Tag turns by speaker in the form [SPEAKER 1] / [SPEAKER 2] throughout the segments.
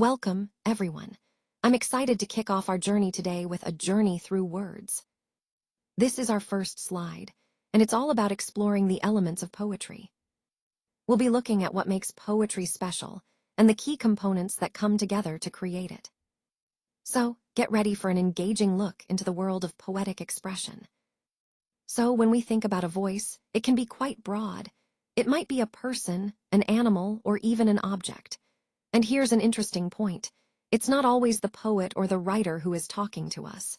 [SPEAKER 1] Welcome, everyone. I'm excited to kick off our journey today with a journey through words. This is our first slide, and it's all about exploring the elements of poetry. We'll be looking at what makes poetry special and the key components that come together to create it. So, get ready for an engaging look into the world of poetic expression. So, when we think about a voice, it can be quite broad. It might be a person, an animal, or even an object. And here's an interesting point. It's not always the poet or the writer who is talking to us.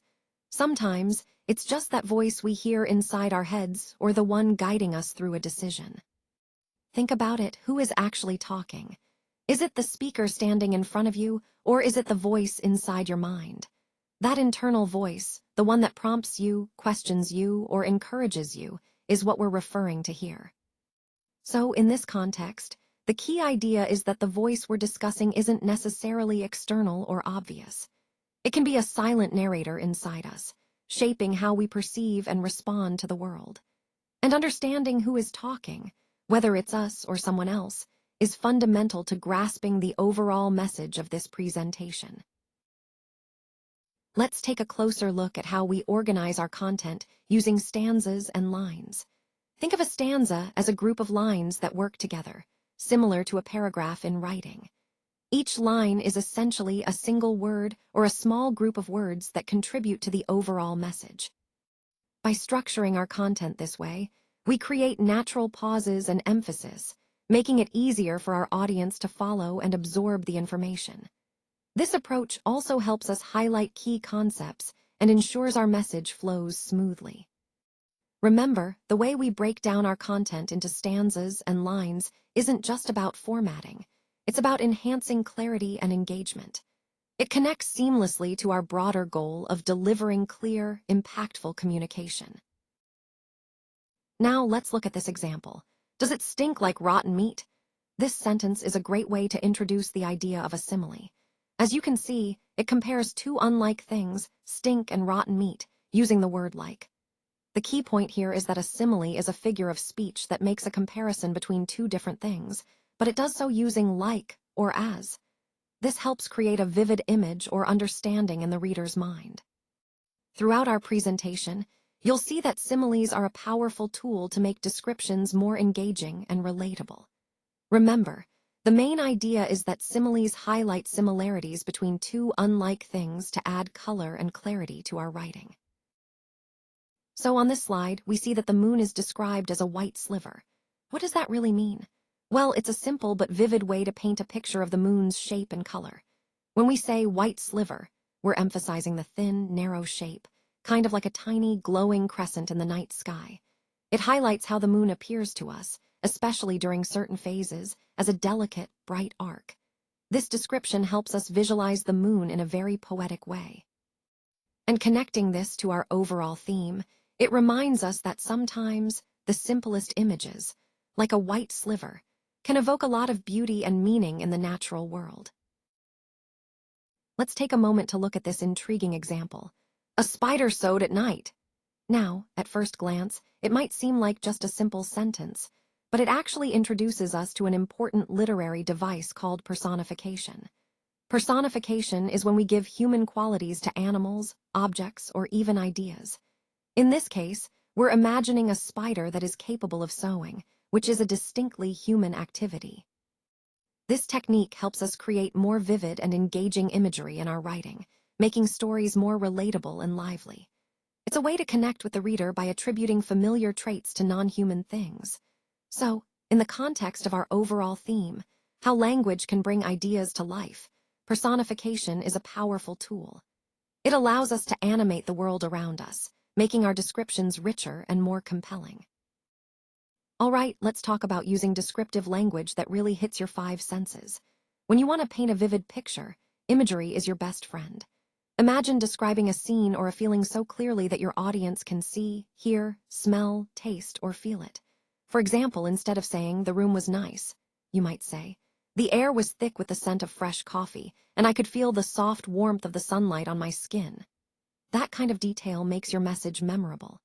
[SPEAKER 1] Sometimes, it's just that voice we hear inside our heads or the one guiding us through a decision. Think about it. Who is actually talking? Is it the speaker standing in front of you, or is it the voice inside your mind? That internal voice, the one that prompts you, questions you, or encourages you, is what we're referring to here. So, in this context, the key idea is that the voice we're discussing isn't necessarily external or obvious. It can be a silent narrator inside us, shaping how we perceive and respond to the world. And understanding who is talking, whether it's us or someone else, is fundamental to grasping the overall message of this presentation. Let's take a closer look at how we organize our content using stanzas and lines. Think of a stanza as a group of lines that work together, similar to a paragraph in writing. Each line is essentially a single word or a small group of words that contribute to the overall message. By structuring our content this way, we create natural pauses and emphasis, making it easier for our audience to follow and absorb the information. This approach also helps us highlight key concepts and ensures our message flows smoothly. Remember, the way we break down our content into stanzas and lines isn't just about formatting. It's about enhancing clarity and engagement. It connects seamlessly to our broader goal of delivering clear, impactful communication. Now let's look at this example. Does it stink like rotten meat? This sentence is a great way to introduce the idea of a simile. As you can see, it compares two unlike things, stink and rotten meat, using the word like. The key point here is that a simile is a figure of speech that makes a comparison between two different things, but it does so using like or as. This helps create a vivid image or understanding in the reader's mind. Throughout our presentation, you'll see that similes are a powerful tool to make descriptions more engaging and relatable. Remember, the main idea is that similes highlight similarities between two unlike things to add color and clarity to our writing. So on this slide, we see that the moon is described as a white sliver. What does that really mean? Well, it's a simple but vivid way to paint a picture of the moon's shape and color. When we say white sliver, we're emphasizing the thin, narrow shape, kind of like a tiny, glowing crescent in the night sky. It highlights how the moon appears to us, especially during certain phases, as a delicate, bright arc. This description helps us visualize the moon in a very poetic way. And connecting this to our overall theme, it reminds us that sometimes the simplest images, like a white sliver, can evoke a lot of beauty and meaning in the natural world. Let's take a moment to look at this intriguing example. A spider sewed at night. Now, at first glance, it might seem like just a simple sentence, but it actually introduces us to an important literary device called personification. Personification is when we give human qualities to animals, objects, or even ideas. In this case, we're imagining a spider that is capable of sewing, which is a distinctly human activity. This technique helps us create more vivid and engaging imagery in our writing, making stories more relatable and lively. It's a way to connect with the reader by attributing familiar traits to non-human things. So, in the context of our overall theme, how language can bring ideas to life, personification is a powerful tool. It allows us to animate the world around us, making our descriptions richer and more compelling. All right, let's talk about using descriptive language that really hits your five senses. When you want to paint a vivid picture, imagery is your best friend. Imagine describing a scene or a feeling so clearly that your audience can see, hear, smell, taste, or feel it. For example, instead of saying, "The room was nice," you might say, "The air was thick with the scent of fresh coffee, and I could feel the soft warmth of the sunlight on my skin." That kind of detail makes your message memorable.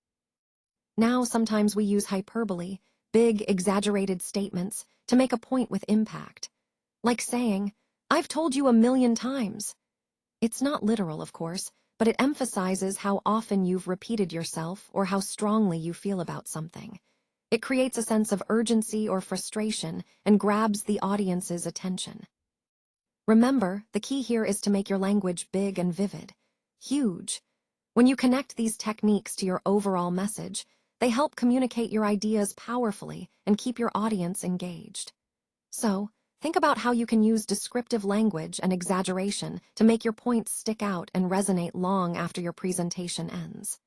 [SPEAKER 1] Now, sometimes we use hyperbole, big, exaggerated statements, to make a point with impact. Like saying, "I've told you 1,000,000 times." It's not literal, of course, but it emphasizes how often you've repeated yourself or how strongly you feel about something. It creates a sense of urgency or frustration and grabs the audience's attention. Remember, the key here is to make your language big and vivid. Huge. When you connect these techniques to your overall message, they help communicate your ideas powerfully and keep your audience engaged. So, think about how you can use descriptive language and exaggeration to make your points stick out and resonate long after your presentation ends.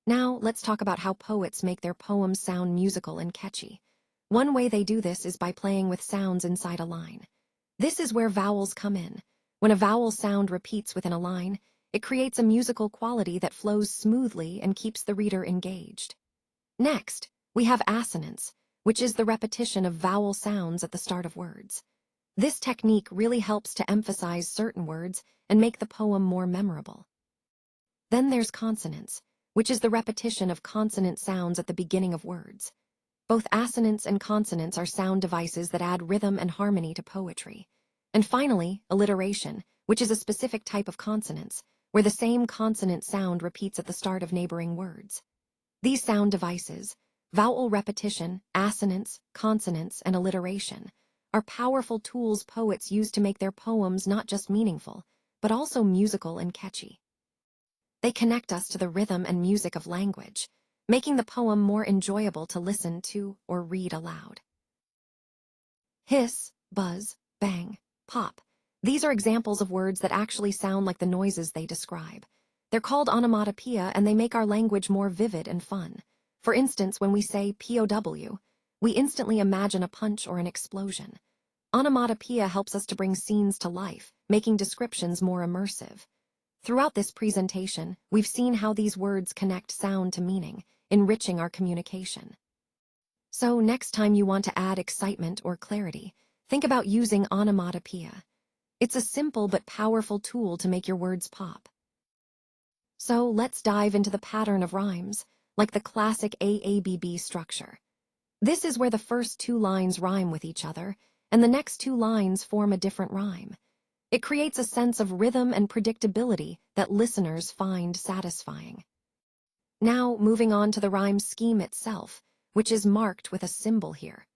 [SPEAKER 1] Now, let's talk about how poets make their poems sound musical and catchy. One way they do this is by playing with sounds inside a line. This is where vowels come in. When a vowel sound repeats within a line, it creates a musical quality that flows smoothly and keeps the reader engaged. Next, we have assonance, which is the repetition of vowel sounds at the start of words. This technique really helps to emphasize certain words and make the poem more memorable. Then there's consonance, which is the repetition of consonant sounds at the beginning of words. Both assonance and consonance are sound devices that add rhythm and harmony to poetry. And finally, alliteration, which is a specific type of consonance, where the same consonant sound repeats at the start of neighboring words. These sound devices, vowel repetition, assonance, consonance, and alliteration, are powerful tools poets use to make their poems not just meaningful, but also musical and catchy. They connect us to the rhythm and music of language, making the poem more enjoyable to listen to or read aloud. Hiss, buzz, bang, pop. These are examples of words that actually sound like the noises they describe. They're called onomatopoeia, and they make our language more vivid and fun. For instance, when we say POW, we instantly imagine a punch or an explosion. Onomatopoeia helps us to bring scenes to life, making descriptions more immersive. Throughout this presentation, we've seen how these words connect sound to meaning, enriching our communication. So next time you want to add excitement or clarity, think about using onomatopoeia. It's a simple but powerful tool to make your words pop. So let's dive into the pattern of rhymes, like the classic AABB structure. This is where the first two lines rhyme with each other, and the next two lines form a different rhyme. It creates a sense of rhythm and predictability that listeners find satisfying. Now, moving on to the rhyme scheme itself, which is marked with a symbol here.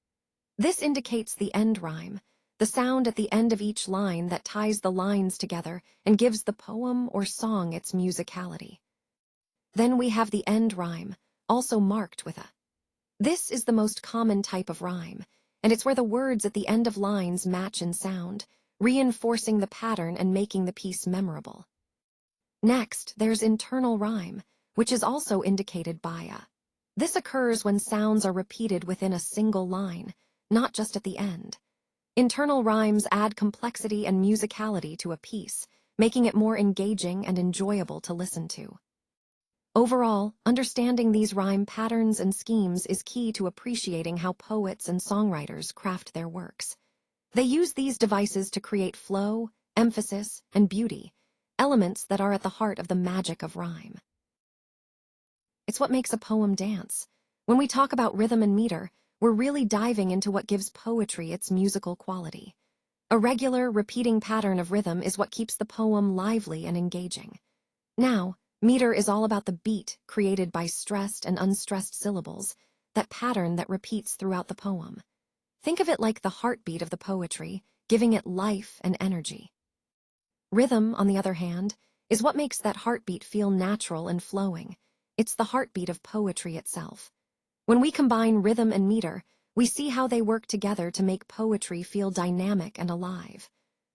[SPEAKER 1] This indicates the end rhyme, the sound at the end of each line that ties the lines together and gives the poem or song its musicality. Then we have the end rhyme, also marked with a. This is the most common type of rhyme, and it's where the words at the end of lines match in sound, reinforcing the pattern and making the piece memorable. Next, there's internal rhyme, which is also indicated by a. This occurs when sounds are repeated within a single line, not just at the end. Internal rhymes add complexity and musicality to a piece, making it more engaging and enjoyable to listen to. Overall, understanding these rhyme patterns and schemes is key to appreciating how poets and songwriters craft their works. They use these devices to create flow, emphasis, and beauty, elements that are at the heart of the magic of rhyme. It's what makes a poem dance. When we talk about rhythm and meter, we're really diving into what gives poetry its musical quality. A regular, repeating pattern of rhythm is what keeps the poem lively and engaging. Now, meter is all about the beat created by stressed and unstressed syllables, that pattern that repeats throughout the poem. Think of it like the heartbeat of the poetry, giving it life and energy. Rhythm, on the other hand, is what makes that heartbeat feel natural and flowing. It's the heartbeat of poetry itself. When we combine rhythm and meter, we see how they work together to make poetry feel dynamic and alive.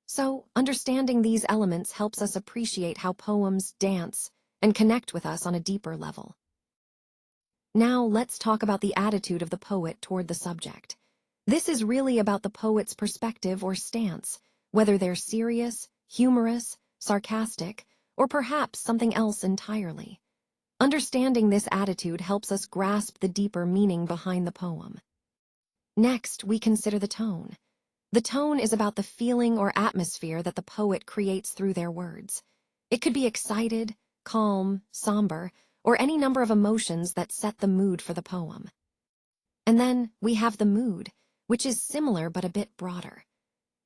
[SPEAKER 1] So, understanding these elements helps us appreciate how poems dance and connect with us on a deeper level. Now, let's talk about the attitude of the poet toward the subject. This is really about the poet's perspective or stance, whether they're serious, humorous, sarcastic, or perhaps something else entirely. Understanding this attitude helps us grasp the deeper meaning behind the poem. Next, we consider the tone. The tone is about the feeling or atmosphere that the poet creates through their words. It could be excited, calm, somber, or any number of emotions that set the mood for the poem. And then we have the mood, which is similar but a bit broader.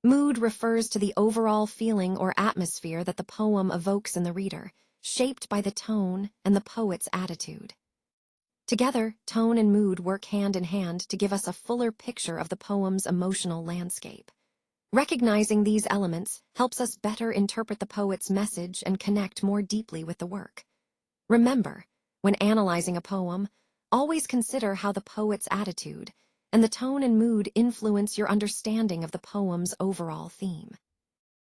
[SPEAKER 1] Mood refers to the overall feeling or atmosphere that the poem evokes in the reader, shaped by the tone and the poet's attitude. Together, tone and mood work hand in hand to give us a fuller picture of the poem's emotional landscape. Recognizing these elements helps us better interpret the poet's message and connect more deeply with the work. Remember, when analyzing a poem, always consider how the poet's attitude and the tone and mood influence your understanding of the poem's overall theme.